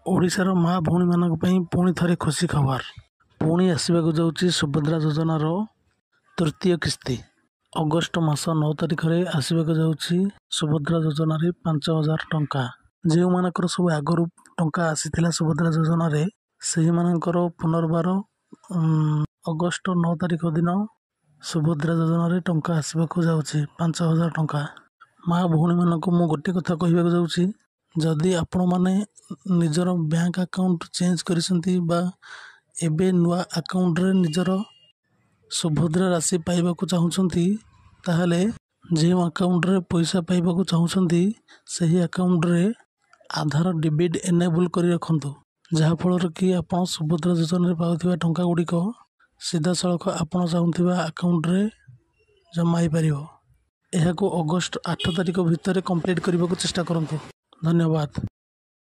ଓଡ଼ିଶାର ମା ଭଉଣୀମାନଙ୍କ ପାଇଁ ପୁଣି ଥରେ ଖୁସି ଖବର। ପୁଣି ଆସିବାକୁ ଯାଉଛି ସୁଭଦ୍ରା ଯୋଜନାର ତୃତୀୟ କିସ୍ତି। ଅଗଷ୍ଟ ମାସ 9 ତାରିଖରେ ଆସିବାକୁ ଯାଉଛି ସୁଭଦ୍ରା ଯୋଜନାରେ 5,000 ଟଙ୍କା। ଯେଉଁମାନଙ୍କର ସବୁ ଆଗରୁ ଟଙ୍କା ଆସିଥିଲା ସୁଭଦ୍ରା ଯୋଜନାରେ, ସେହିମାନଙ୍କର ପୁନର୍ବାର ଅଗଷ୍ଟ 9 ତାରିଖ ଦିନ ସୁଭଦ୍ରା ଯୋଜନାରେ ଟଙ୍କା ଆସିବାକୁ ଯାଉଛି 5,000 ଟଙ୍କା। ମା ଭଉଣୀମାନଙ୍କୁ ମୁଁ ଗୋଟିଏ କଥା କହିବାକୁ ଯାଉଛି, ଯଦି ଆପଣମାନେ ନିଜର ବ୍ୟାଙ୍କ ଆକାଉଣ୍ଟ ଚେଞ୍ଜ କରିଛନ୍ତି ବା ଏବେ ନୂଆ ଆକାଉଣ୍ଟରେ ନିଜର ସୁଭଦ୍ରା ରାଶି ପାଇବାକୁ ଚାହୁଁଛନ୍ତି, ତାହେଲେ ଯେଉଁ ଆକାଉଣ୍ଟରେ ପଇସା ପାଇବାକୁ ଚାହୁଁଛନ୍ତି ସେହି ଆକାଉଣ୍ଟରେ ଆଧାର ଡେବିଟ୍ ଏନେବୁଲ୍ କରି ରଖନ୍ତୁ। ଯାହାଫଳରେ କି ଆପଣ ସୁଭଦ୍ରା ଯୋଜନାରେ ପାଉଥିବା ଟଙ୍କା ଗୁଡ଼ିକ ସିଧାସଳଖ ଆପଣ ଚାହୁଁଥିବା ଆକାଉଣ୍ଟରେ ଜମା ହେଇପାରିବ। ଏହାକୁ ଅଗଷ୍ଟ 8 ତାରିଖ ଭିତରେ କମ୍ପ୍ଲିଟ୍ କରିବାକୁ ଚେଷ୍ଟା କରନ୍ତୁ। ଧନ୍ୟବାଦ।